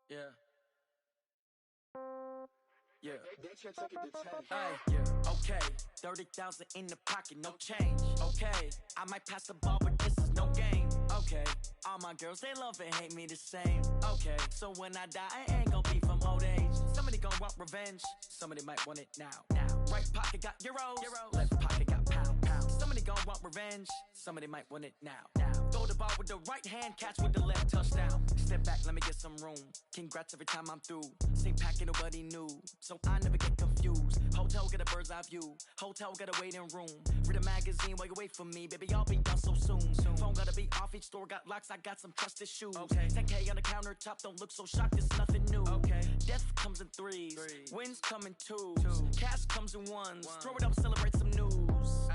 Yeah. Yeah. They should take it to 10. Ay, yeah. Okay. 30,000 in the pocket, no change. Okay. I might pass the ball, but this is no game. Okay. All my girls, they love and hate me the same. Okay. So when I die, I ain't gon' be from old age. Somebody gon' want revenge. Somebody might want it now. Right pocket got euros. Left pocket got pound. Somebody gon' want revenge. Somebody might want it now. Throw the ball with the right hand, catch with the left, touchdown. Step back, let me get some room. Congrats every time I'm through. Same packet, nobody knew, so I never get confused. Hotel get a bird's eye view. Hotel got a waiting room. Read a magazine while you wait for me, baby. I'll be done so soon. Phone gotta be off. Each store got locks. I got some trusted shoes. 10K on the countertop. Don't look so shocked. It's nothing new. Death comes in threes. Wins come in twos. Cash comes in ones. Throw it up, celebrate some news.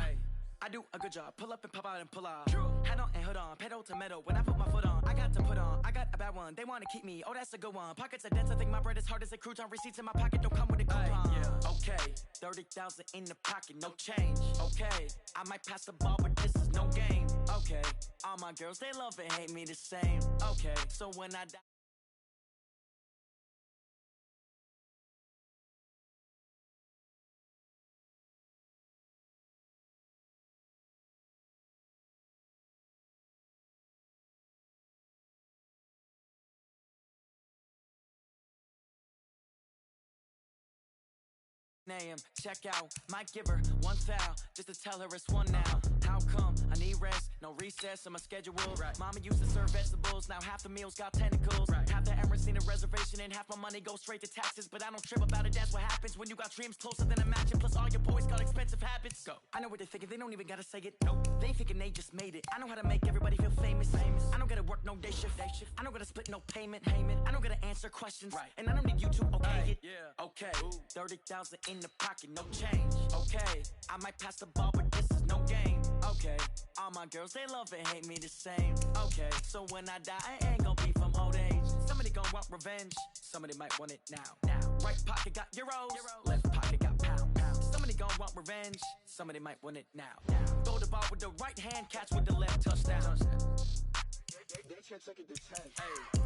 I do a good job. Pull up and pop out and pull out. Head on and hood on. Pedal to metal. When I put my foot on, I got to put on. I got a bad one. They want to keep me. Oh, that's a good one. Pockets are dense. I think my bread is hard as a crouton. Receipts in my pocket don't come with a coupon. Okay. 30,000 in the pocket. No change. Okay. I might pass the ball, but this is no game. Okay. All my girls, they love and hate me the same. Okay. So when I die. Name, check out, might give her one foul just to tell her it's one now. How come I need rest, no recess in my schedule? Mama used to serve vegetables, now half the meals got tentacles. Half the Emirates need a reservation and half my money goes straight to taxes. But I don't trip about it, that's what happens when you got dreams closer than a mansion. Plus all your boys got expensive habits. Go. I know what they're thinking, they don't even gotta say it. Nope. They thinking they just made it. I know how to make everybody feel famous. I don't gotta work no day shift. I don't gotta split no payment. I don't gotta answer questions. And I don't need you to okay it. Okay. 30,000 in the pocket, no change. Okay, I might pass the ball, but this is no game. Okay, all my girls, they love and hate me the same. Okay, so when I die, I ain't gon' be from old age. Somebody gon' want revenge. Somebody might want it now. Right pocket got euros. Left pocket got pound. Somebody gon' want revenge. Somebody might want it now. Throw the ball with the right hand, catch with the left, touchdown. They should take it to 10.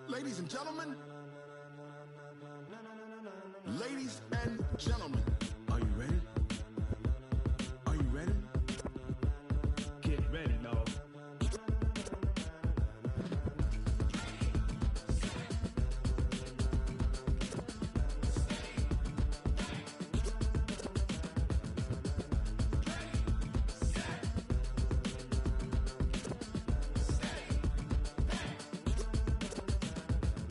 Ladies and gentlemen, ladies and gentlemen, are you ready? Are you ready? Get ready, dog.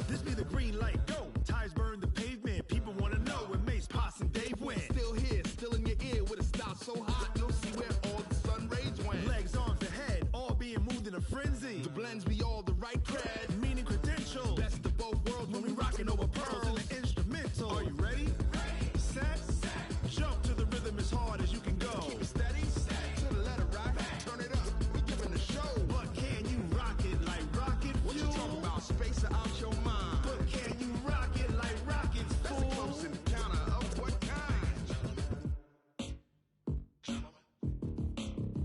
This be the green light, go. Tires burn the pavement. People wanna know where Mace, Potts, and Dave went. Still here, still in your ear with a style so hot, you'll see where all the sun rays went. Legs, arms, and head, all being moved in a frenzy. The blends be all the right cred, meaning credentials. Best of both worlds when we rockin' over pearls in the instrumental. Are you ready? Set, jump to the rhythm as hard as you can go. Keep it steady, to the letter, right? Turn it up, we giving the show. But can you rock it like rocket fuel? What you talking about? Space out your mind. But can you rock it like rockets, fool? That's a close encounter of what kind?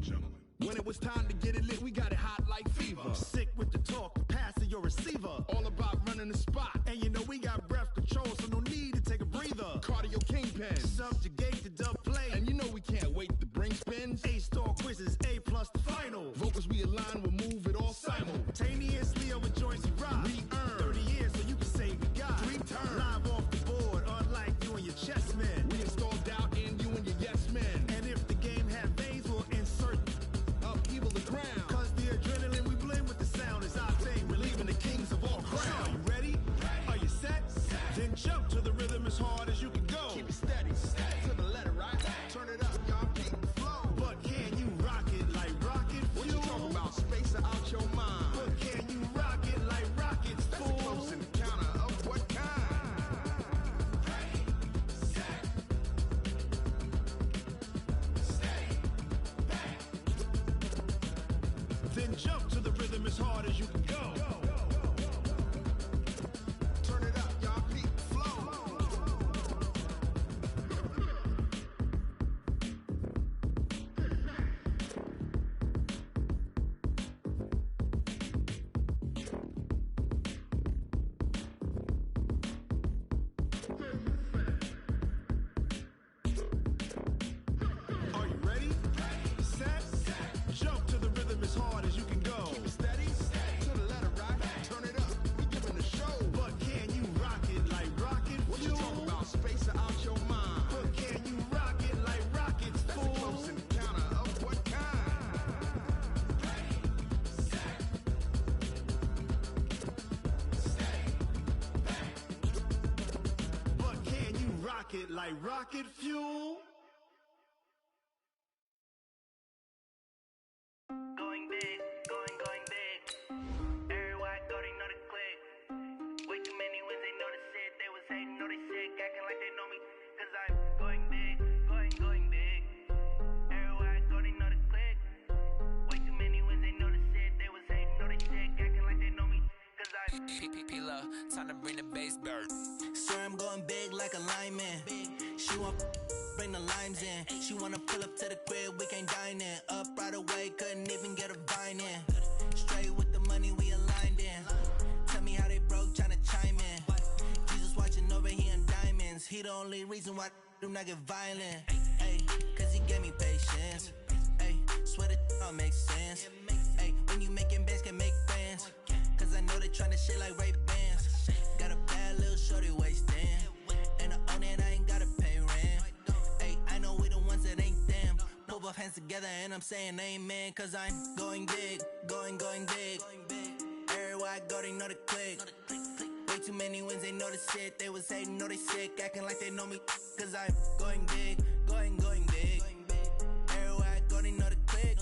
Gentlemen. When it was time to get it lit, we got it hot like fever. Sick with the talk, pass to your receiver. All about running the spot. And you know we got breath control, so no need to take a breather. Cardio kingpin, subjugate the dub play. And you know we can't wait to bring spins. A-star quizzes, A+ the final. Vocals we align, we'll move it all simultaneously over joints we rock. We earn 30 years, so you can say we got 3 turns. Live off the board, unlike you and your chess men. We install doubt in you and your yes men. And if the game had veins, we'll insert upheaval the ground. Cause the adrenaline we blend with the sound is our thing. We're leaving the kings of all crowns. So are you ready? Are you set? Then jump to the rhythm as hard as you can go. Keep it steady, to the letter, right? Turn it up, y'all keep the flow. But can you rock it like rocket fuel? What you talking about? Space out your mind. But can you rock it like rockets, fool? That's a close encounter of what kind? Then jump to the rhythm as hard as you can go. Turn it up, y'all keep the flow. Are you ready? Set, jump to the rhythm as hard as you can go. Keep it steady, to the letter, right? Turn it up, we giving the show. But can you rock it like rocket fuel? What you talking about? Space out your mind. But can you rock it like rockets, fool? That's a close encounter of what kind? But can you rock it like rocket fuel? Going big, going big. Everywhere I go, they know the click. Way too many wins, they know the shit. They was hating, know they sick, acting like they know me. Cause I'm going big, going big. Everywhere I go, they know the click. Way too many wins, they know the shit. They was hating, know they sick, acting like they know me. Cause I'm P-P-P-Love, time to bring the bass bird. Sir, I'm going big like a lineman. She want bring the limes in. She wanna pull up to the crib, we can't dine in. Up right away, couldn't even get a vine in. Straight with the money we aligned in. Tell me how they broke, tryna chime in. Jesus watching over here in diamonds. He the only reason why do not get violent. Ay, cause he gave me patience. Ay, swear that all makes sense. Ay, when you making bands, can make friends. Cause I know they tryna shit like Ray Bans. Got a bad little shorty wasting. And I own it, I ain't gotta pay rent. Ay, I know we the ones that ain't them. Put both hands together and I'm saying amen. Cause I'm going big, going big. Everywhere I go, they know the click. Way too many wins, they know the shit. They was hating, know they sick, acting like they know me. Cause I'm going big, going big. Everywhere I go, they know the click.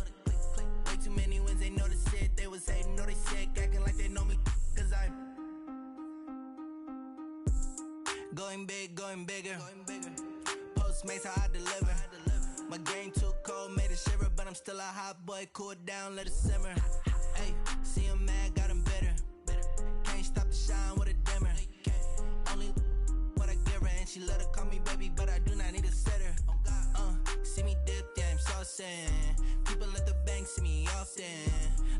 Way too many wins, they know the shit. They was hating, know they sick, acting like they know me. Cause I'm going big, going bigger. Postmates how I deliver. My game too cold, made it shiver. But I'm still a hot boy, cool it down, let it simmer. Hey, see him mad, got him bitter. Can't stop the shine with a dimmer. Only what I give her, and she let her call me baby, but I do not need a sitter. See me dip, yeah, I'm saucing. People at the bank see me often.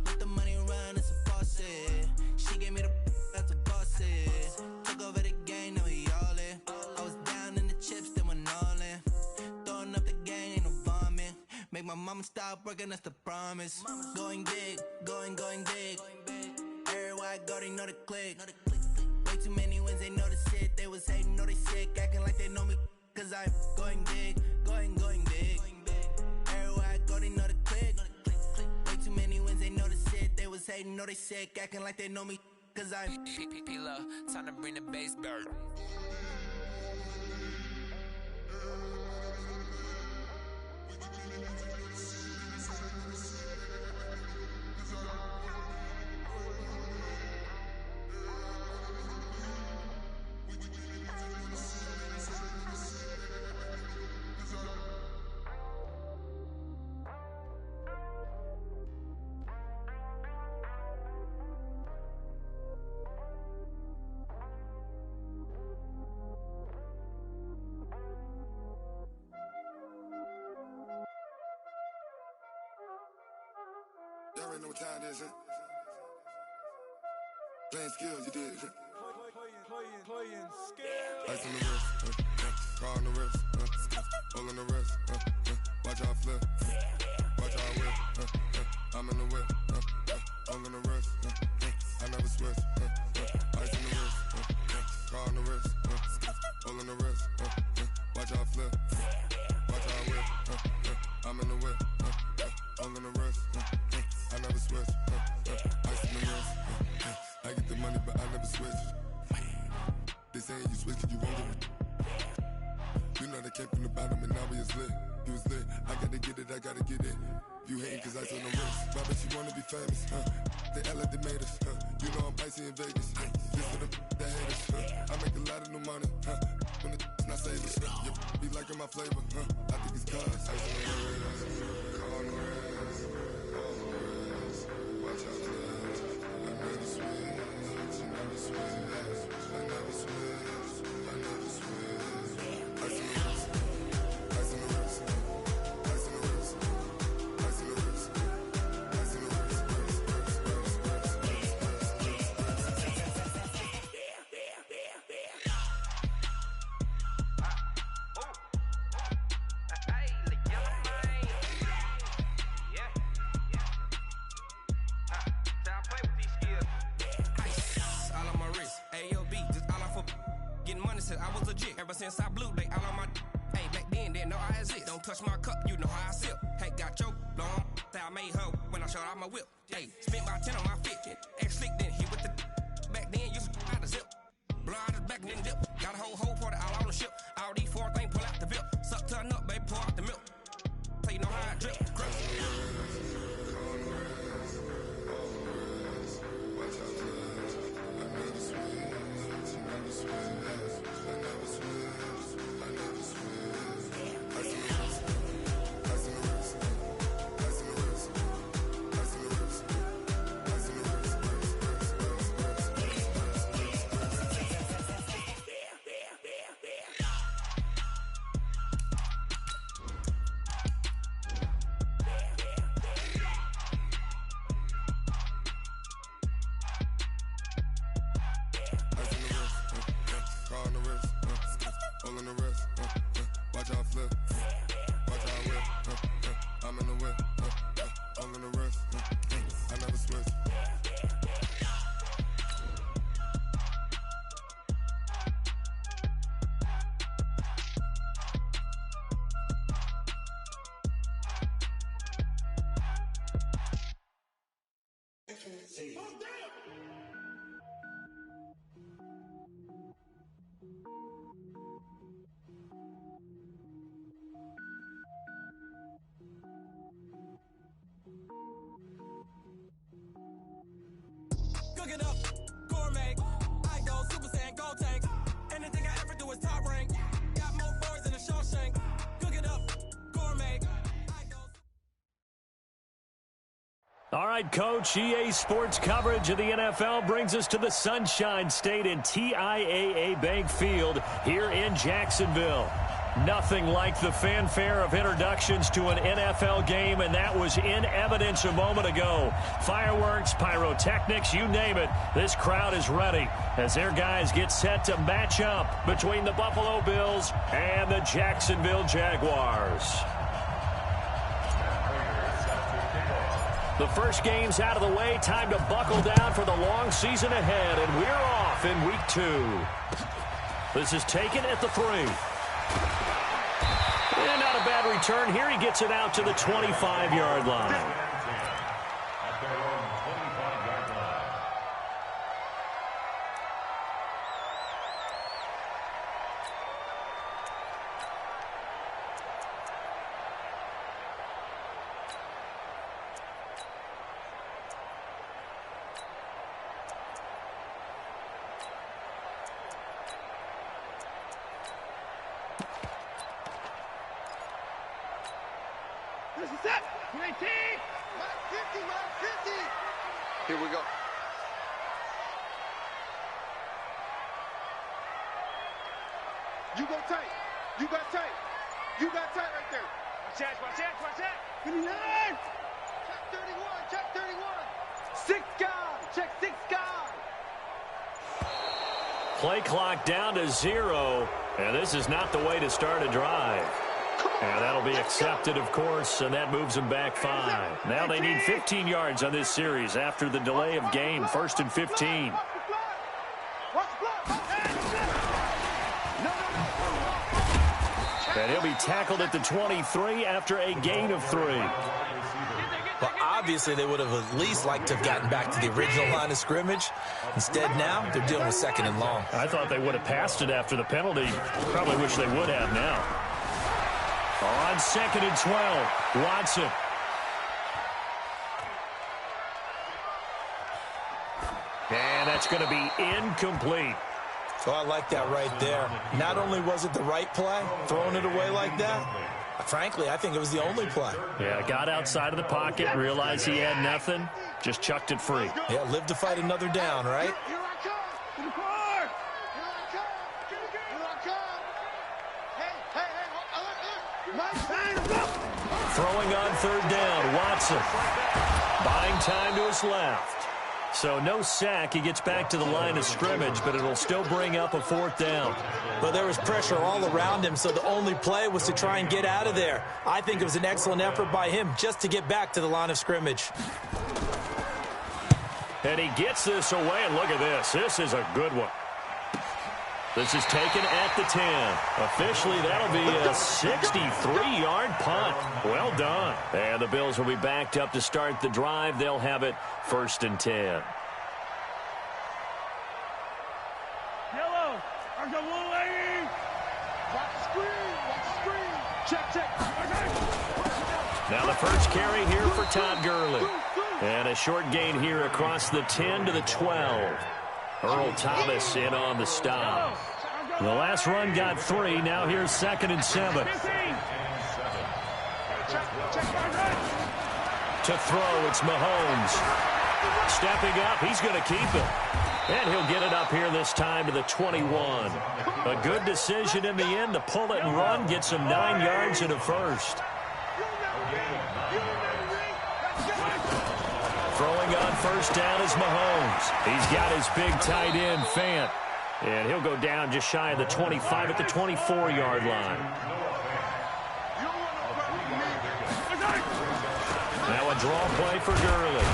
Let the money run, it's a faucet. She gave me the that's a boss. stop working, that's the promise. Going big, going big. Everywhere I go, they know the click. Way too many wins, they know the shit. They was hating, know they sick, acting like they know me. Cause I'm going big, going big. Everywhere I go, they know the click. Way too many wins, they know the shit. They was hating, know they sick, acting like they know me. Cause I'm P-Love, time to bring the bass dirt. Y'all already know what time it is, huh? Playing skills, you did. Playing skills. Ice on the wrist, car on the wrist, hole on the wrist, watch how I flip, watch how I whip, I'm in the whip, hole on the wrist, I never switch, ice on the wrist, car on the wrist, hole on the wrist, watch how I flip, watch how I whip, I'm in the whip, hole on the wrist, I never switch, ice on the wrist, I get the money but I never switch. They saying you switch cause you won't get it. You know they came from the bottom and now we is lit. You was lit, I gotta get it, I gotta get it. You hating cause ice on the wrist. Why bet you wanna be famous, They act like they made us, You know I'm icy in Vegas, Just for the haters, I make a lot of new money, When the not savers, You be liking my flavor, I think it's cause ice on the wrist, car on the wrist, all the wrist. Watch out for this, I never switch, I never switch, I never switch, I never switch. Ice on the wrist, ice on the wrist, ice on the wrist, ice on the wrist, ice on the wrist, I was legit. Ever since I blew, they all on my hey, back then, didn't know I exist. Don't touch my cup, you know how I sip. Hey, got choked, long. Say I made her when I showed out my whip. Hey, spent my 10 on my 50. Ex slick, then hit with the back then, used to out the zip. Blow out his back, then dip. Got a whole party all on the ship. All these four things pull out the VIP. Suck to a nut, baby, pour out the milk. So you know how I drip. Crush. Cook it up, gourmet. I go Super Saiyan, gold tank. Anything I ever do is top rank. Got more boys than a Shawshank. Cook it up, gourmet. All right, Coach, EA Sports coverage of the NFL brings us to the Sunshine State in TIAA Bank Field here in Jacksonville. Nothing like the fanfare of introductions to an NFL game, and that was in evidence a moment ago. Fireworks, pyrotechnics, you name it. This crowd is ready as their guys get set to match up between the Buffalo Bills and the Jacksonville Jaguars. The first game's out of the way. Time to buckle down for the long season ahead, and we're off in week 2. This is taken at the 3. And not a bad return here. He gets it out to the 25-yard line. This is it. 19. 50, 50. Here we go. You go tight. You got tight. You got tight right there. Watch that. 59. Check 31. 6 guard. Check 6 guard. Play clock down to 0, and this is not the way to start a drive. And that'll be accepted, of course, and that moves them back 5. Now they need 15 yards on this series after the delay of game. 1st and 15. And he'll be tackled at the 23 after a gain of 3. Well, obviously, they would have at least liked to have gotten back to the original line of scrimmage. Instead, now they're dealing with 2nd and long. I thought they would have passed it after the penalty. Probably wish they would have now. On 2nd and 12, Watson. And that's going to be incomplete. So I like that right there. Not only was it the right play, throwing it away like that, frankly, I think it was the only play. Yeah, got outside of the pocket, realized he had nothing, just chucked it free. Yeah, live to fight another down, right? Here I come. To the car. Here I come. Hey. My sign is up. Throwing on 3rd down, Watson. Buying time to his left. So no sack. He gets back to the line of scrimmage, but it'll still bring up a 4th down. But there was pressure all around him, so the only play was to try and get out of there. I think it was an excellent effort by him just to get back to the line of scrimmage. And he gets this away, and look at this. This is a good one. This is taken at the 10. Officially, that'll be a 63-yard punt. Well done. And the Bills will be backed up to start the drive. They'll have it 1st and 10. Yellow. There's a little lady. Watch the screen. Check. Now the first carry here for Todd Gurley. And a short gain here across the 10 to the 12. Earl Thomas in on the stop. The last run got 3. Now here's 2nd and 7. To throw, it's Mahomes. Stepping up, he's going to keep it. And he'll get it up here this time to the 21. A good decision in the end to pull it and run. Gets him 9 yards and a first. Throwing on 1st down is Mahomes. He's got his big tight end, Fant. And he'll go down just shy of the 25 at the 24-yard line. Now a draw play for Gurley.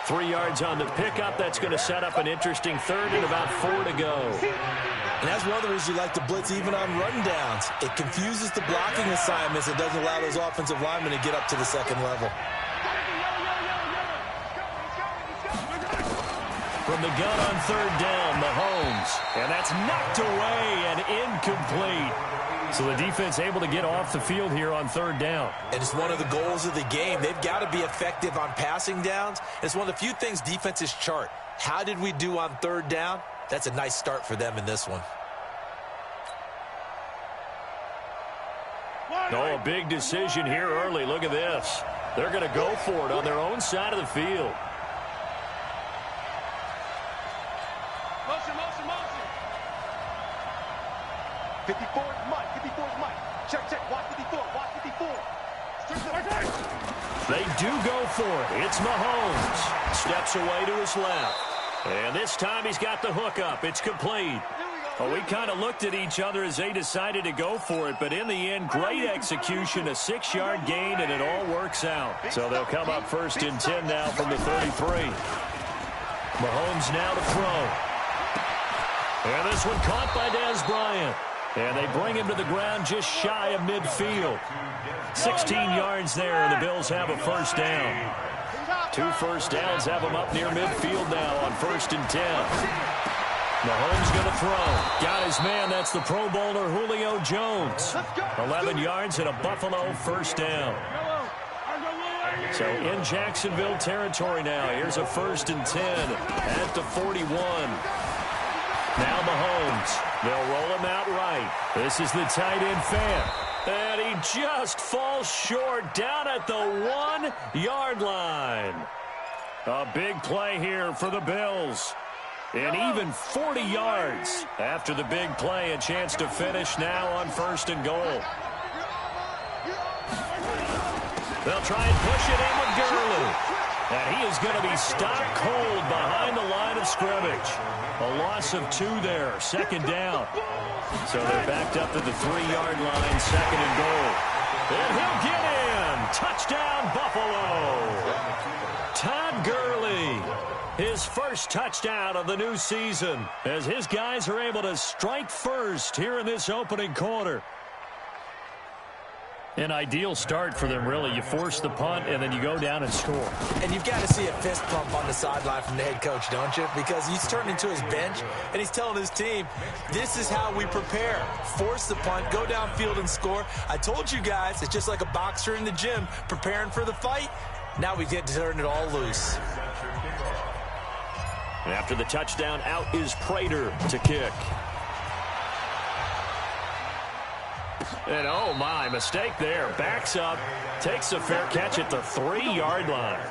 3 yards on the pickup. That's going to set up an interesting 3rd and about 4 to go. And that's one of the reasons you like to blitz even on rundowns. It confuses the blocking assignments. It doesn't allow those offensive linemen to get up to the 2nd level. From the gun on 3rd down, Mahomes. And that's knocked away and incomplete. So the defense able to get off the field here on 3rd down. And it's one of the goals of the game. They've got to be effective on passing downs. It's one of the few things defenses chart. How did we do on 3rd down? That's a nice start for them in this one. Oh, a big decision here early. Look at this. They're going to go for it on their own side of the field. Motion. 54 is Mike. Check. Watch 54. They do go for it. It's Mahomes. Steps away to his left. And this time he's got the hook up. It's complete. Here we go. Well, we kind of looked at each other as they decided to go for it, but in the end, great execution, a 6-yard gain, and it all works out. So they'll come up 1st and 10 now from the 33. Mahomes now to throw. And this one caught by Dez Bryant. And they bring him to the ground just shy of midfield. 16 yards there, and the Bills have a 1st down. 2 first downs have them up near midfield now on 1st and 10. Mahomes going to throw. Got his man. That's the Pro Bowler Julio Jones. 11 yards and a Buffalo 1st down. So in Jacksonville territory now. Here's a 1st and 10 at the 41. Now Mahomes. They'll roll him out right. This is the tight end fan. And he just falls short down at the 1-yard line. A big play here for the Bills. And even 40 yards after the big play, a chance to finish now on 1st and goal. They'll try and push it in with Gurley. And he is going to be stopped cold behind the line of scrimmage. A loss of 2 there, 2nd down. So they're backed up to the 3-yard line, 2nd and goal. And he'll get in. Touchdown, Buffalo. Todd Gurley. His first touchdown of the new season as his guys are able to strike first here in this opening quarter. An ideal start for them, really. You force the punt, and then you go down and score. And you've got to see a fist pump on the sideline from the head coach, don't you? Because he's turned into his bench, and he's telling his team, this is how we prepare. Force the punt, go downfield and score. I told you guys, it's just like a boxer in the gym preparing for the fight. Now we get to turn it all loose. And after the touchdown, out is Prater to kick. And oh my, mistake there. Backs up, takes a fair catch at the 3-yard line.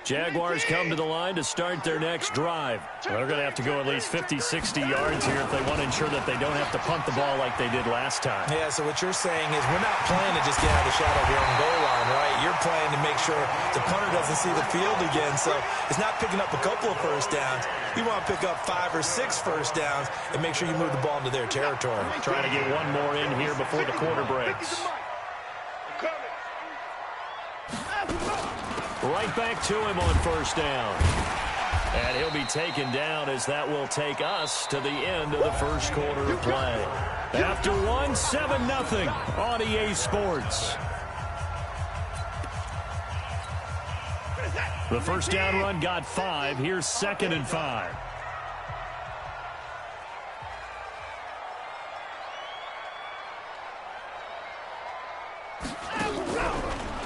Jaguars come to the line to start their next drive. Well, they're going to have to go at least 50, 60 yards here if they want to ensure that they don't have to punt the ball like they did last time. Yeah, so what you're saying is we're not playing to just get out of the shadow of your own goal line, right? You're playing to make sure the punter doesn't see the field again. So it's not picking up a couple of first downs. You want to pick up 5 or 6 first downs and make sure you move the ball into their territory. Trying to get one more in here before the quarter breaks. Right back to him on 1st down. And he'll be taken down as that will take us to the end of the 1st quarter of play. After 1, 7-0 on EA Sports. The 1st down run got 5. Here's 2nd and 5.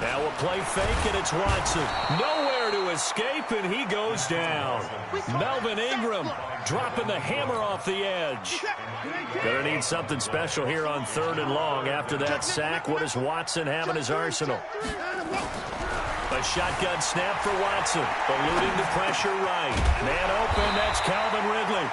Now a play fake, and it's Watson. Nowhere to escape, and he goes down. Melvin Ingram dropping the hammer off the edge. Gonna need something special here on 3rd and long after that sack. What does Watson have in his arsenal? A shotgun snap for Watson. Eluding the pressure right. Man open, that's Calvin Ridley.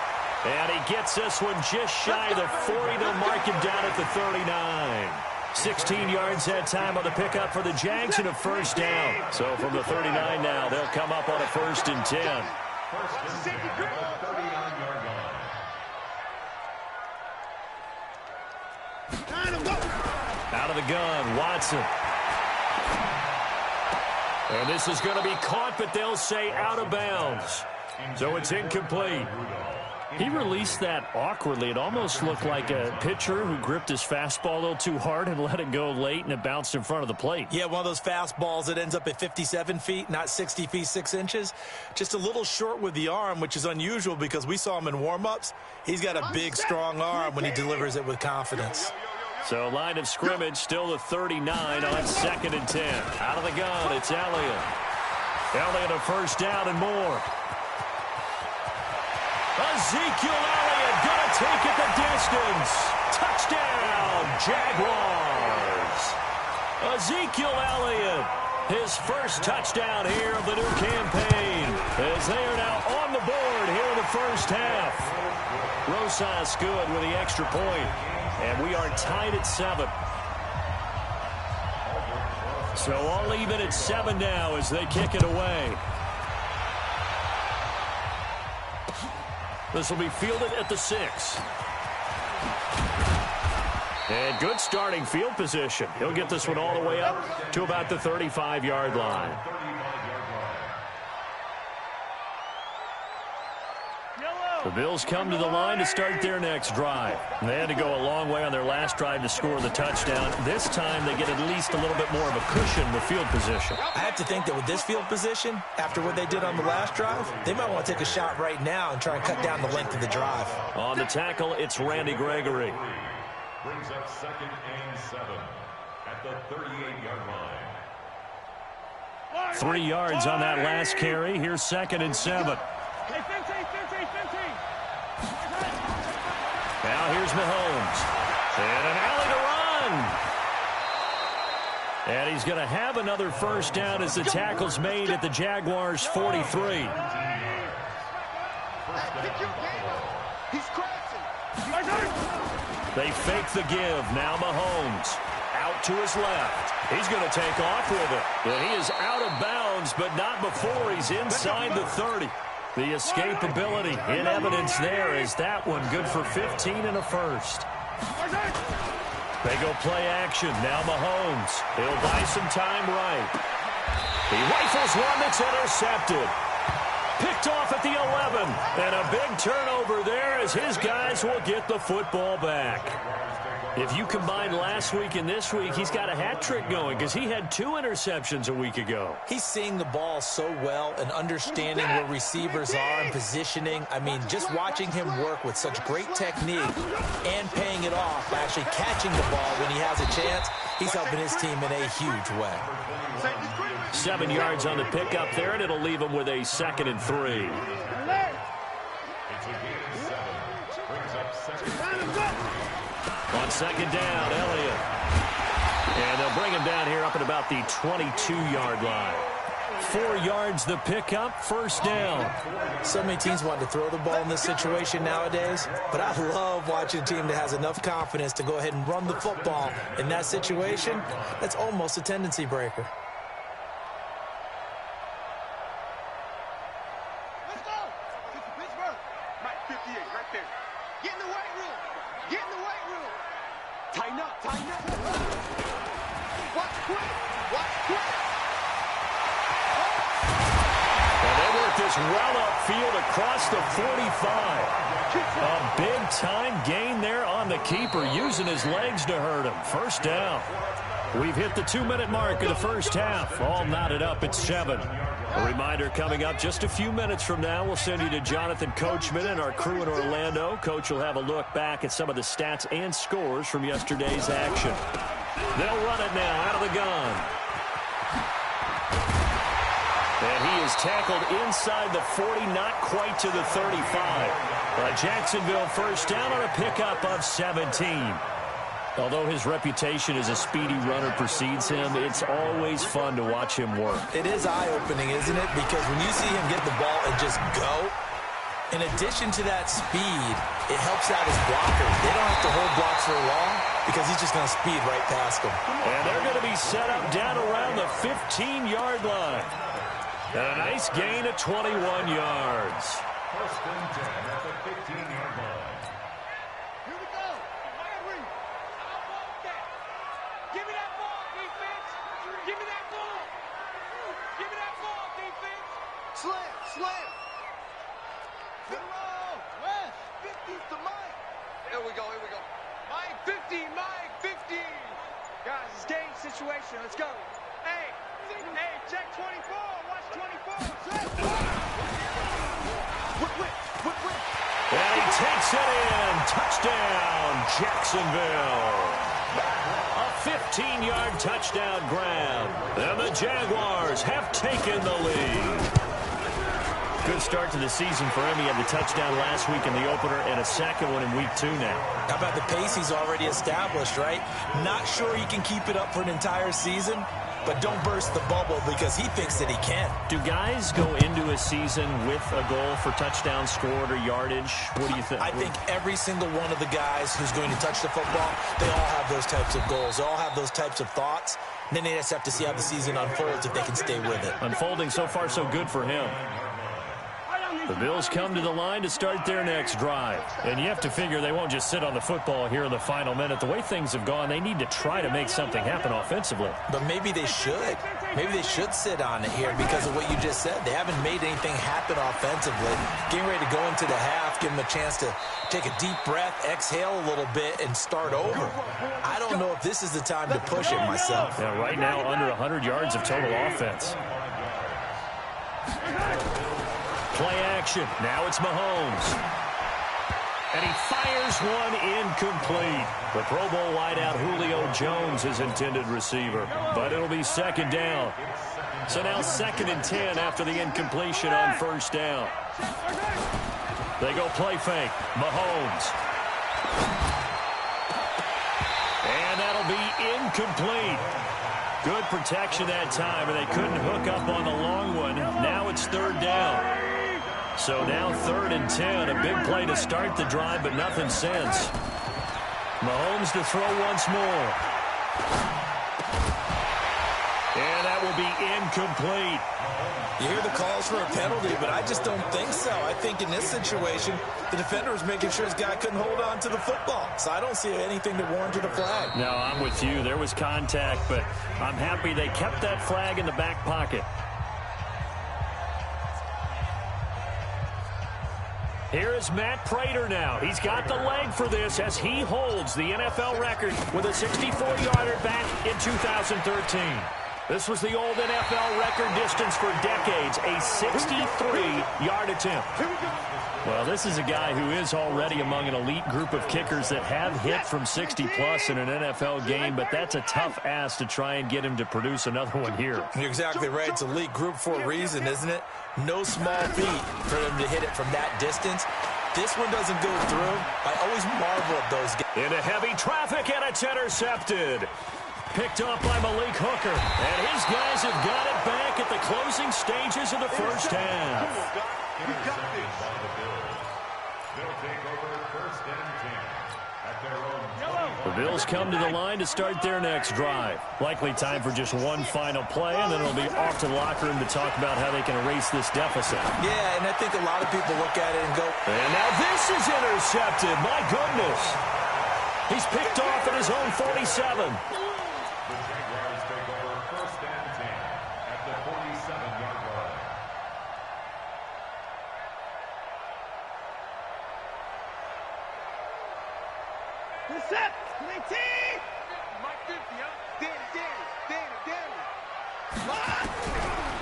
And he gets this one just shy of the 40. They'll mark him down at the 39. 16 yards that time on the pickup for the Jags and a 1st down. So from the 39 now, they'll come up on a 1st and 10. Out of the gun, Watson. And this is going to be caught, but they'll say out of bounds. So it's incomplete. He released that awkwardly. It almost looked like a pitcher who gripped his fastball a little too hard and let it go late, and it bounced in front of the plate. Yeah, one of those fastballs that ends up at 57 feet, not 60 feet, 6 inches. Just a little short with the arm, which is unusual because we saw him in warm-ups. He's got a big, strong arm when he delivers it with confidence. So line of scrimmage, still the 39 on 2nd and 10. Out of the gun, it's Elliott. Elliott a 1st down and more. Ezekiel Elliott gonna take it the distance. Touchdown, Jaguars. Ezekiel Elliott, his 1st touchdown here of the new campaign, as they are now on the board here in the 1st half. Rosas good with the extra point. And we are tied at 7. So all even at 7 now as they kick it away. This will be fielded at the 6. And good starting field position. He'll get this one all the way up to about the 35-yard line. The Bills come to the line to start their next drive. They had to go a long way on their last drive to score the touchdown. This time they get at least a little bit more of a cushion with field position. I have to think that with this field position, after what they did on the last drive, they might want to take a shot right now and try and cut down the length of the drive. On the tackle, it's Randy Gregory. Brings up 2nd and 7 at the 38-yard line. 3 yards on that last carry. Here's 2nd and 7. Now here's Mahomes. And an alley to run. And he's going to have another first down as the tackle's made at the Jaguars' 43. They fake the give. Now Mahomes out to his left. He's going to take off with it. And he is out of bounds, but not before he's inside the 30. The escapability in evidence there is that one good for 15 and a first. They go play action. Now Mahomes. He'll buy some time right. He rifles one that's intercepted. Picked off at the 11. And a big turnover there as his guys will get the football back. If you combine last week and this week, he's got a hat trick going because he had 2 interceptions a week ago. He's seeing the ball so well and understanding where receivers are and positioning. I mean, just watching him work with such great technique and paying it off by actually catching the ball when he has a chance, he's helping his team in a huge way. 7 yards on the pickup there, and it'll leave him with a 2nd and 3. On 2nd down, Elliott. And they'll bring him down here up at about the 22-yard line. 4 yards the pickup, first down. So many teams want to throw the ball in this situation nowadays, but I love watching a team that has enough confidence to go ahead and run the football in that situation. That's almost a tendency breaker. Let's go. Pittsburgh. Mike 58 right there. Get in the weight room. Get in the weight room. Tighten up, tighten up. Watch quick. Watch quick. And they work this well upfield across the 45. A big-time gain there on the keeper, using his legs to hurt him. First down. We've hit the 2-minute mark of the first half. All knotted up at 7. A reminder coming up just a few minutes from now. We'll send you to Jonathan Coachman and our crew in Orlando. Coach will have a look back at some of the stats and scores from yesterday's action. They'll run it now out of the gun. And he is tackled inside the 40, not quite to the 35. Jacksonville first down on a pickup of 17. Although his reputation as a speedy runner precedes him, it's always fun to watch him work. It is eye-opening, isn't it? Because when you see him get the ball and just go, in addition to that speed, it helps out his blockers. They don't have to hold blocks for long because he's just going to speed right past them. And they're going to be set up down around the 15-yard line. And a nice gain of 21 yards. First and 10 at the 15-yard line. Here we go. Give me that ball, defense. Give me that ball. Give me that ball, defense. Slam, slam. Good roll. West. 50 to Mike. Here we go, here we go. Mike 50, Mike 50. Guys, it's game situation. Let's go. Hey, check 24. Watch 24. Whip. And he takes it in. Touchdown, Jacksonville. A 15-yard touchdown grab. And the Jaguars have taken the lead. Good start to the season for him. He had the touchdown last week in the opener and a second one in week 2 now. How about the pace he's already established, right? Not sure he can keep it up for an entire season, but don't burst the bubble because he thinks that he can. Do guys go into a season with a goal for touchdowns scored or yardage? What do you think? I think every single one of the guys who's going to touch the football, they all have those types of goals. They all have those types of thoughts. And then they just have to see how the season unfolds if they can stay with it. Unfolding so far so good for him. The Bills come to the line to start their next drive. And you have to figure they won't just sit on the football here in the final minute. The way things have gone, they need to try to make something happen offensively. But maybe they should. Maybe they should sit on it here because of what you just said. They haven't made anything happen offensively. Getting ready to go into the half, give them a chance to take a deep breath, exhale a little bit, and start over. I don't know if this is the time to push it myself. Yeah, right now under 100 yards of total offense. Play action. Now it's Mahomes. And he fires one incomplete. The Pro Bowl wideout Julio Jones, his intended receiver. But it'll be second down. So now 2nd and 10 after the incompletion on first down. They go play fake. Mahomes. And that'll be incomplete. Good protection that time, and they couldn't hook up on the long one. Now it's 3rd down. So now 3rd and 10, a big play to start the drive, but nothing since. Mahomes to throw once more. And that will be incomplete. You hear the calls for a penalty, but I just don't think so. I think in this situation, the defender was making sure his guy couldn't hold on to the football. So I don't see anything that warranted a flag. No, I'm with you. There was contact, but I'm happy they kept that flag in the back pocket. Here is Matt Prater now. He's got the leg for this as he holds the NFL record with a 64-yarder back in 2013. This was the old NFL record distance for decades, a 63-yard attempt. Well, this is a guy who is already among an elite group of kickers that have hit from 60-plus in an NFL game, but that's a tough ask to try and get him to produce another one here. You're exactly right. It's elite group for a reason, isn't it? No small feat for them to hit it from that distance. This one doesn't go through. I always marvel at those guys. Into heavy traffic, and it's intercepted. Picked up by Malik Hooker. And his guys have got it back at the closing stages of the first half. The Bills come to the line to start their next drive. Likely time for just one final play, and then it'll be off to the locker room to talk about how they can erase this deficit. Yeah, and I think a lot of people look at it and go, and now this is intercepted. My goodness. He's picked off at his own 47.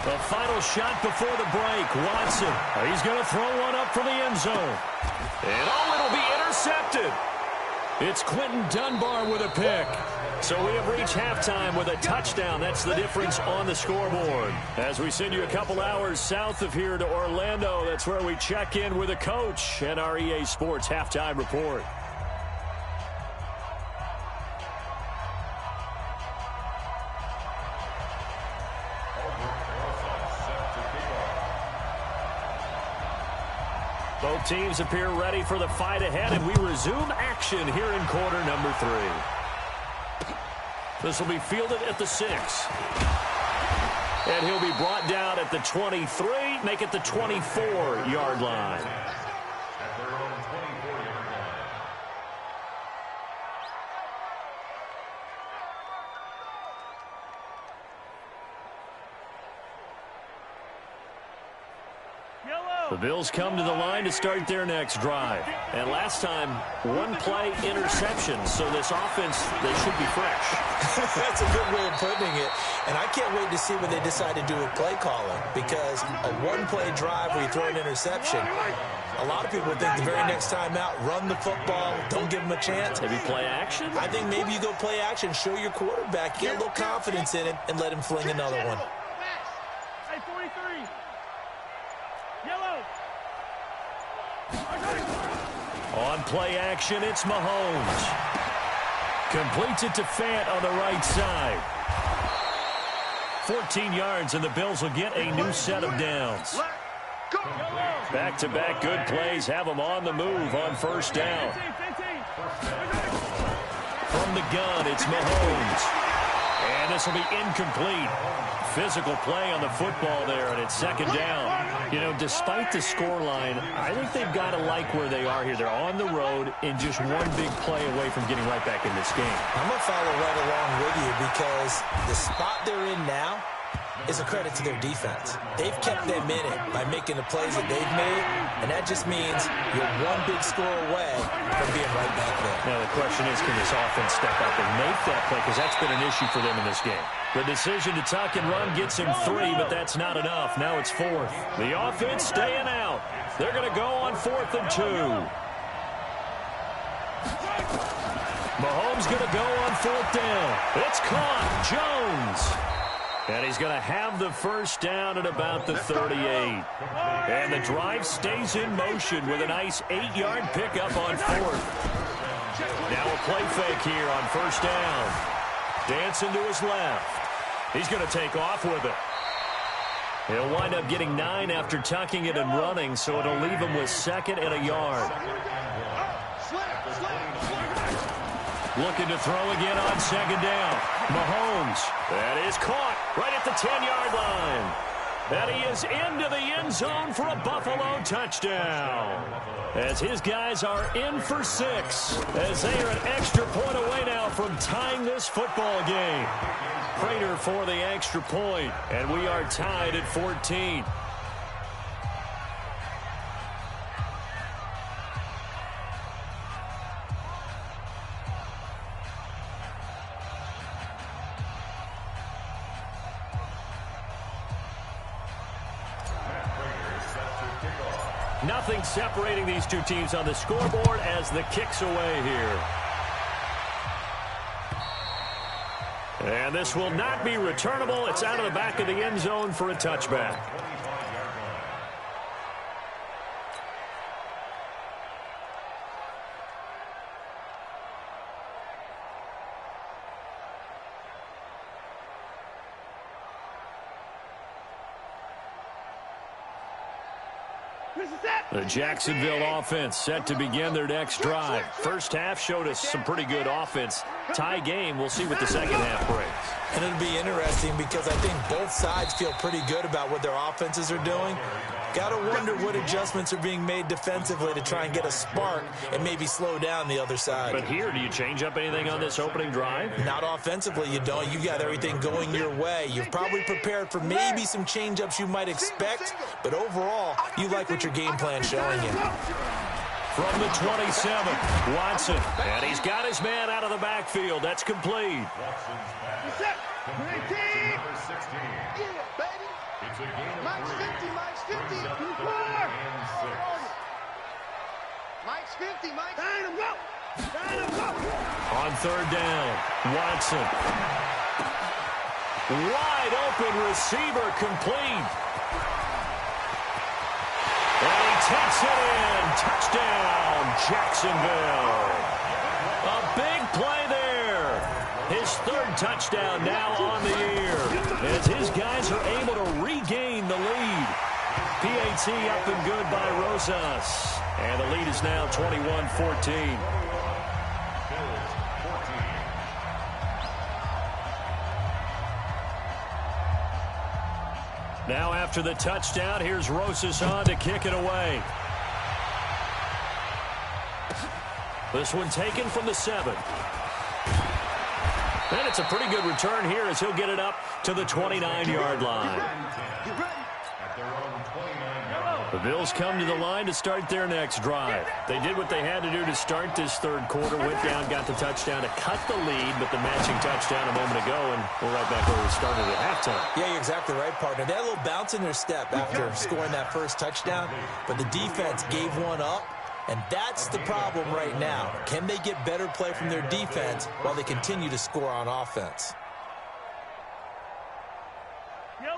The final shot before the break. Watson. He's going to throw one up for the end zone. And it'll be intercepted. It's Quentin Dunbar with a pick. So we have reached halftime with a touchdown. That's the difference on the scoreboard. As we send you a couple hours south of here to Orlando, that's where we check in with a coach and our EA Sports halftime report. Both teams appear ready for the fight ahead, and we resume action here in quarter number 3. This will be fielded at the 6. And he'll be brought down at the 23, make it the 24-yard line. The Bills come to the line to start their next drive. And last time, one-play interception. So this offense, they should be fresh. That's a good way of putting it. And I can't wait to see what they decide to do with play calling. Because a one-play drive where you throw an interception, a lot of people think the very next time out, run the football, don't give them a chance. Maybe play action? I think maybe you go play action, show your quarterback, get a little confidence in it, and let him fling another one. Hey, 43. Yellow. On play action, it's Mahomes. Completes it to Fant on the right side. 14 yards, and the Bills will get a new set of downs. Back-to-back good plays have them on the move on first down. From the gun, it's Mahomes. And this will be incomplete. Physical play on the football there, and it's second down. You know, despite the scoreline, I think they've got to like where they are here. They're on the road and just one big play away from getting right back in this game. I'm going to follow right along with you because the spot they're in now is a credit to their defense. They've kept them in it by making the plays that they've made, and that just means you're one big score away from being right back there. Now the question is, can this offense step up and make that play? Because that's been an issue for them in this game. The decision to tuck and run gets him 3, but that's not enough. Now it's 4th. The offense staying out. They're going to go on 4th and 2. Mahomes going to go on 4th down. It's caught. Jones. And he's going to have the first down at about the 38. And the drive stays in motion with a nice 8-yard pickup on 4th. Now a play fake here on first down. Dancing to his left. He's going to take off with it. He'll wind up getting 9 after tucking it and running, so it'll leave him with 2nd and a yard. Looking to throw again on 2nd down. Mahomes. That is caught right at the 10-yard line. And he is into the end zone for a Buffalo touchdown. As his guys are in for 6. As they are an extra point away now from tying this football game. Prater for the extra point. And we are tied at 14. Nothing separating these two teams on the scoreboard as the kick's away here. And this will not be returnable. It's out of the back of the end zone for a touchback. The Jacksonville offense set to begin their next drive. First half showed us some pretty good offense. Tie game, we'll see what the second half brings. And it'll be interesting because I think both sides feel pretty good about what their offenses are doing. Got to wonder what adjustments are being made defensively to try and get a spark and maybe slow down the other side. But here, do you change up anything on this opening drive? Not offensively, you don't. You got everything going your way. You've probably prepared for maybe some change-ups you might expect, but overall, you like what your game plan's showing you. From the 27, Watson. And he's got his man out of the backfield. That's complete. Mike's 50, Mike's 50. Mike's 50, Mike's 50. On third down, Watson. Wide open receiver complete. And he takes it in. Touchdown, Jacksonville. A big play there. His 3rd touchdown now on the year. As his guys are able to regain the lead. PAT up and good by Rosas. And the lead is now 21-14. Now after the touchdown, here's Rosas on to kick it away. This one taken from the 7. And it's a pretty good return here as he'll get it up to the 29-yard line. The Bills come to the line to start their next drive. They did what they had to do to start this 3rd quarter, went down, got the touchdown to cut the lead, but the matching touchdown a moment ago, and we're right back where we started at halftime. Yeah, you're exactly right, partner. They had a little bounce in their step after scoring that first touchdown, but the defense gave one up. And that's the problem right now. Can they get better play from their defense while they continue to score on offense?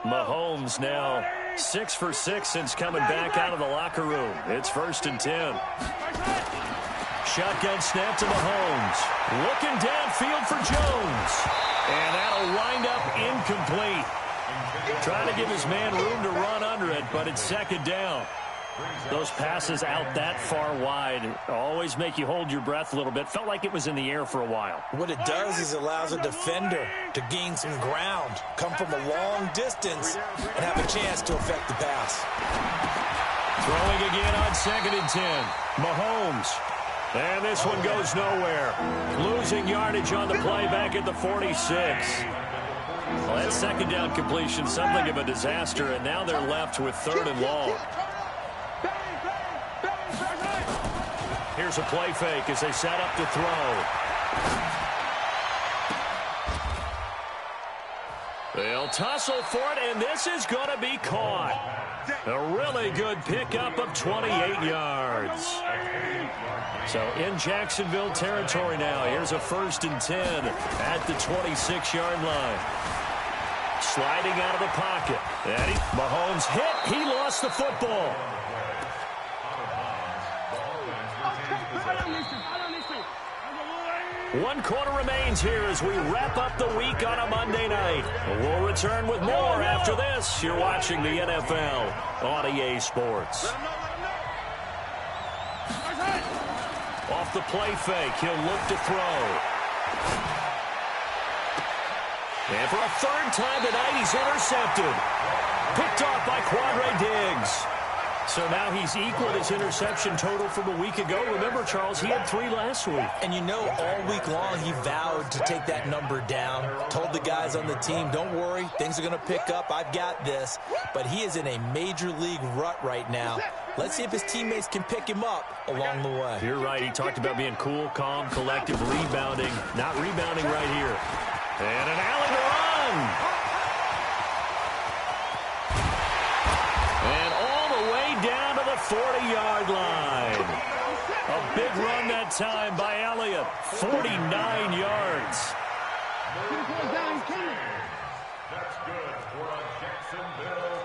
Mahomes now 6 for 6 since coming back out of the locker room. It's 1st and 10. Shotgun snap to Mahomes. Looking downfield for Jones. And that'll wind up incomplete. Trying to give his man room to run under it, but it's second down. Those passes out that far wide always make you hold your breath a little bit. Felt like it was in the air for a while. What it does is allows a defender to gain some ground, come from a long distance, and have a chance to affect the pass. Throwing again on 2nd and 10. Mahomes. And this one goes nowhere. Losing yardage on the play back at the 46. Well, that second down completion, something of a disaster, and now they're left with 3rd and long. Here's a play fake as they set up to throw. They'll tussle for it, and this is going to be caught. A really good pickup of 28 yards. So in Jacksonville territory now. Here's a 1st and 10 at the 26-yard line. Sliding out of the pocket. Eddie, Mahomes hit. He lost the football. One quarter remains here as we wrap up the week on a Monday night. We'll return with more after this. You're watching the NFL on EA Sports. Off the play fake, he'll look to throw. And for a 3rd time tonight, he's intercepted. Picked off by Quandre Diggs. So now he's equaled his interception total from a week ago. Remember, Charles, he had 3 last week. And you know, all week long he vowed to take that number down. Told the guys on the team, don't worry, things are going to pick up. I've got this. But he is in a major league rut right now. Let's see if his teammates can pick him up along the way. You're right. He talked about being cool, calm, collective, rebounding. Not rebounding right here. And an alley to run. And all the way down to the 40-yard line. A big run that time by Elliott. 49 yards. That's good for a Jacksonville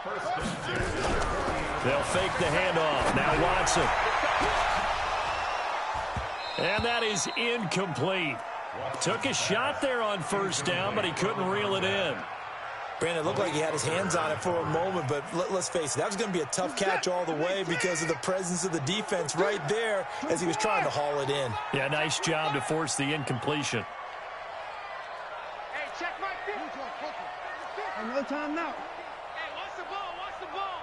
1st and 10. They'll fake the handoff. Now Watson. And that is incomplete. Took a shot there on 1st down, but he couldn't reel it in. Brandon, it looked like he had his hands on it for a moment, but let's face it, that was going to be a tough catch all the way because of the presence of the defense right there as he was trying to haul it in. Yeah, nice job to force the incompletion. Hey, check my feet. Another time now. Hey, watch the ball, watch the ball.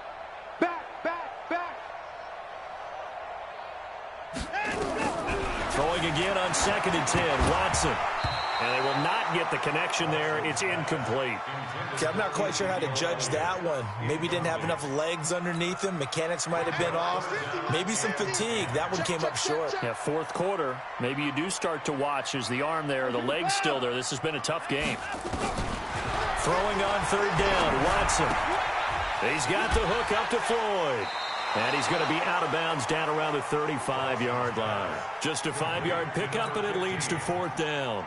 Back. Throwing again on 2nd and 10, Watson. And they will not get the connection there. It's incomplete. Okay, I'm not quite sure how to judge that one. Maybe he didn't have enough legs underneath him. Mechanics might have been off. Maybe some fatigue. That one came up short. Yeah, 4th quarter. Maybe you do start to watch as the arm there, the leg's still there. This has been a tough game. Throwing on 3rd down, Watson. He's got the hook up to Floyd. And he's going to be out of bounds down around the 35-yard line. Just a 5-yard pickup, and it leads to 4th down.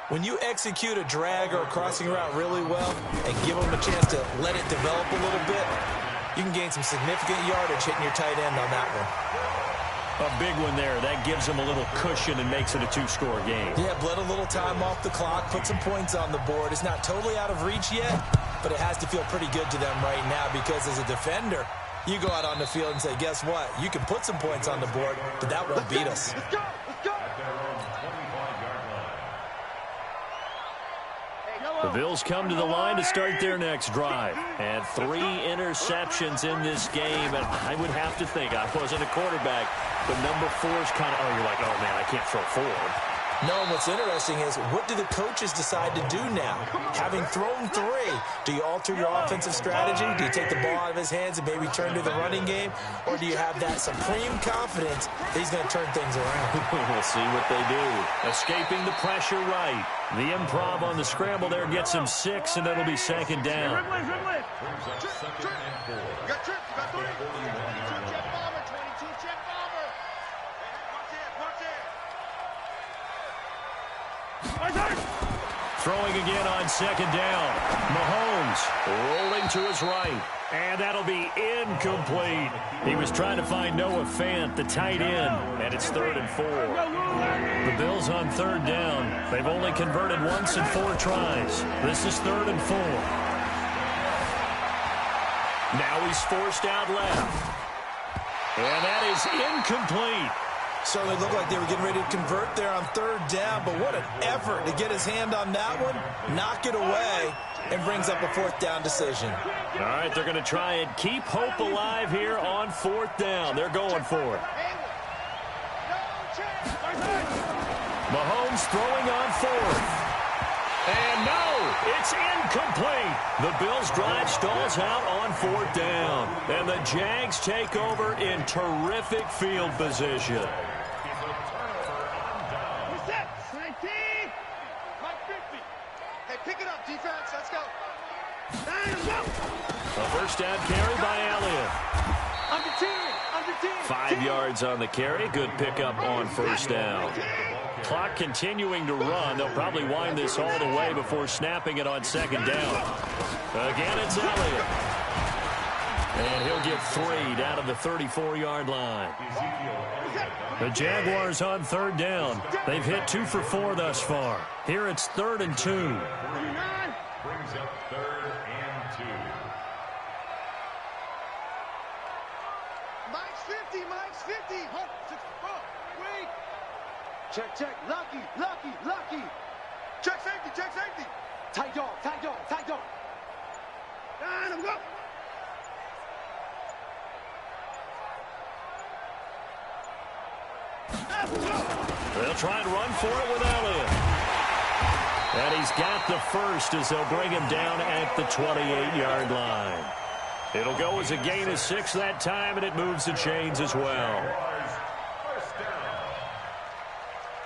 When you execute a drag or a crossing route really well and give them a chance to let it develop a little bit, you can gain some significant yardage hitting your tight end on that one. A big one there. That gives them a little cushion and makes it a 2-score game. Yeah, bled a little time off the clock, put some points on the board. It's not totally out of reach yet, but it has to feel pretty good to them right now because as a defender, you go out on the field and say, guess what? You can put some points on the board, but that won't beat us. Let's go. The Bills come to the line to start their next drive. And 3 interceptions in this game. And I would have to think, I wasn't a quarterback, but number 4 is kind of, you're like, oh, man, I can't throw 4. No, what's interesting is what do the coaches decide to do now? Having thrown 3, do you alter your offensive strategy? Do you take the ball out of his hands and maybe turn to the running game? Or do you have that supreme confidence that he's going to turn things around? We'll see what they do. Escaping the pressure right. The improv on the scramble there gets him 6, and it'll be 2nd down. Throwing again on 2nd down. Mahomes rolling to his right. And that'll be incomplete. He was trying to find Noah Fant, the tight end, and it's 3rd and 4. The Bills on 3rd down. They've only converted once in 4 tries. This is 3rd and 4. Now he's forced out left. And that is incomplete. Certainly looked like they were getting ready to convert there on 3rd down, but what an effort to get his hand on that one, knock it away, and brings up a 4th down decision. All right, they're going to try and keep hope alive here on 4th down. They're going for it. Mahomes throwing on 4th. And no, it's incomplete. The Bills' drive stalls out on 4th down. And the Jags take over in terrific field position. Pick it up, defense. Let's go. A first down carry by Elliott. 5 yards on the carry. Good pickup on first down. Clock continuing to run. They'll probably wind this all the way before snapping it on 2nd down. Again, it's Elliott. And he'll get 3 down to the 34-yard line. The Jaguars on 3rd down. They've hit 2 for 4 thus far. Here it's 3rd and 2. Brings up 3rd and 2. Mike's 50, Mike's 50. Wait. Check. Lucky. Check safety. Tight dog. Down him, go. They'll try and run for it with Elliott. And he's got the first as they'll bring him down at the 28-yard line. It'll go as a gain of 6 that time, and it moves the chains as well. First down.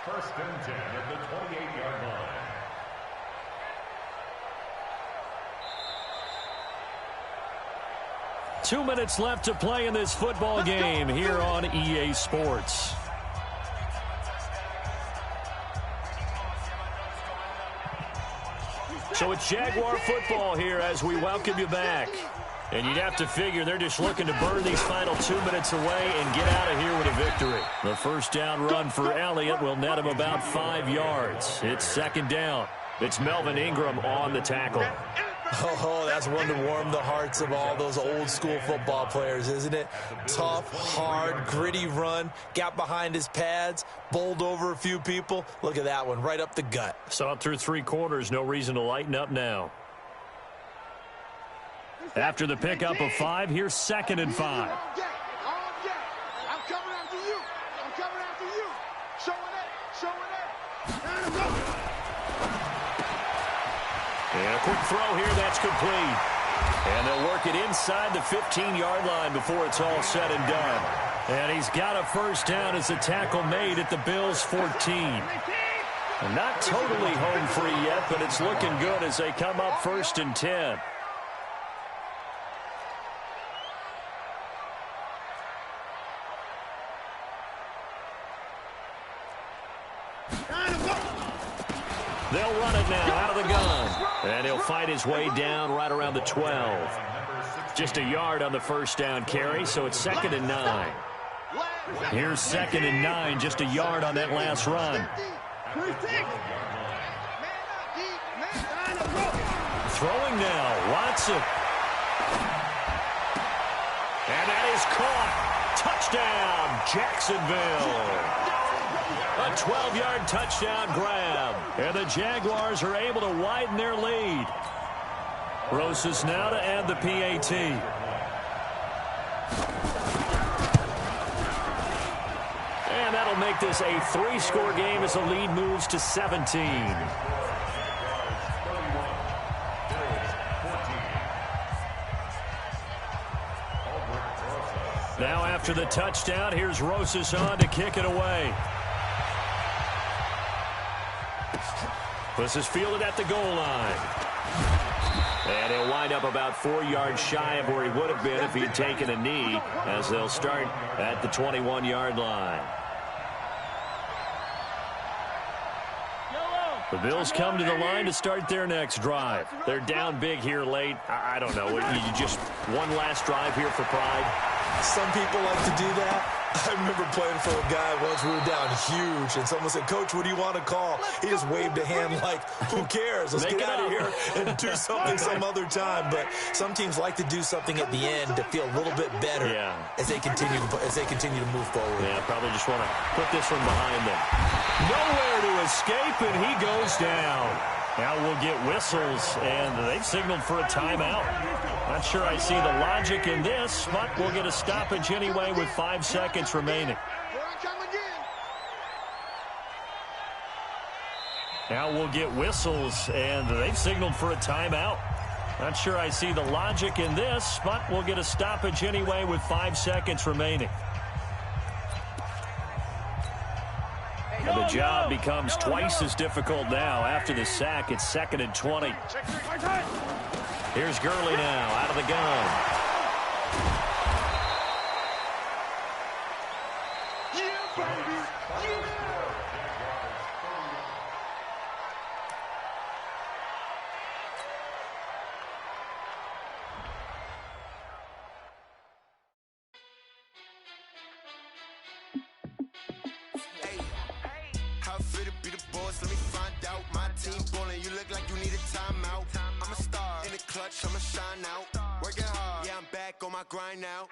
1st and 10 at the 28-yard line. Two minutes left to play in this football game here on EA Sports. So it's Jaguar football here as we welcome you back. And you'd have to figure they're just looking to burn these final 2 minutes away and get out of here with a victory. The first down run for Elliott will net him about 5 yards. It's 2nd down. It's Melvin Ingram on the tackle. Oh, that's one to warm the hearts of all those old school football players, isn't it? Tough, hard, gritty run, got behind his pads, bowled over a few people. Look at that one, right up the gut. Saw it through 3 quarters, no reason to lighten up now. After the pickup of 5, here's 2nd and 5. I'm coming after you. Showing it. And a quick throw here, that's complete. And they'll work it inside the 15-yard line before it's all said and done. And he's got a first down as the tackle made at the Bills' 14. And not totally home free yet, but it's looking good as they come up 1st and 10. They'll run it now out of the gun. And he'll fight his way down right around the 12. Just a yard on the first down carry, so it's 2nd and 9. Here's 2nd and 9, just a yard on that last run. Throwing now, Watson. And that is caught. Touchdown, Jacksonville. A 12-yard touchdown grab. And the Jaguars are able to widen their lead. Rosas now to add the PAT. And that'll make this a 3-score game as the lead moves to 17. Now after the touchdown, here's Rosas on to kick it away. This is fielded at the goal line. And he'll wind up about 4 yards shy of where he would have been if he'd taken a knee, as they'll start at the 21-yard line. The Bills come to the line to start their next drive. They're down big here late. I don't know. You just One last drive here for Pride. Some people like to do that. I remember playing for a guy once. We were down huge, and someone said, "Coach, what do you want to call?" He just waved a hand like, who cares? Let's get out of here and do something some other time. But some teams like to do something at the end to feel a little bit better as they continue to move forward. Yeah, probably just want to put this one behind them. Nowhere to escape, and he goes down. Now we'll get whistles, and they've signaled for a timeout. Not sure I see the logic in this, but we'll get a stoppage anyway with 5 seconds remaining. Now we'll get whistles, and they've signaled for a timeout. Not sure I see the logic in this, but we'll get a stoppage anyway with 5 seconds remaining. And the job becomes twice as difficult now after the sack. It's 2nd and 20. Here's Gurley now out of the gun. Let me find out. My team ballin', you look like you need a timeout. I'm a star in the clutch, I'ma shine out. Working hard, yeah, I'm back on my grind now.